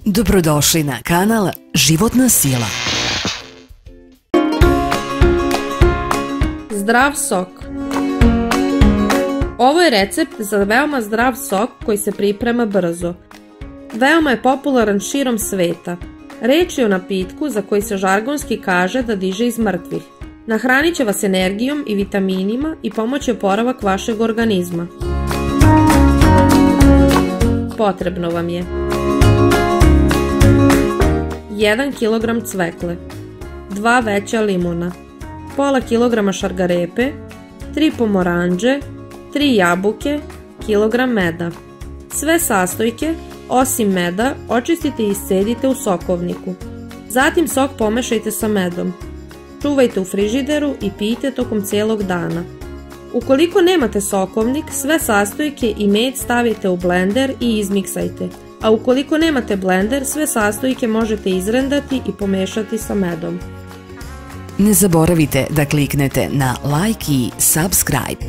Dobrodošli na kanal Životna sila. Zdrav sok. Ovo je recept za veoma zdrav sok koji se priprema brzo. Veoma je popularan širom sveta. Reč je o napitku za koji se žargonski kaže da diže iz mrtvih. Nahranit će vas energijom i vitaminima i pomoći oporavak vašeg organizma. Potrebno vam je 1 kg cvekle, 2 veća limuna, pola kilograma šargarepe, 3 pomoranđe, 3 jabuke, kilogram meda. Sve sastojke, osim meda, očistite i iscedite u sokovniku. Zatim sok pomešajte sa medom. Čuvajte u frižideru i pijte tokom cijelog dana. Ukoliko nemate sokovnik, sve sastojke i med stavite u blender i izmiksajte. A ukoliko nemate blender, sve sastojke možete izrendati i pomešati sa medom. Ne zaboravite da kliknete na like i subscribe.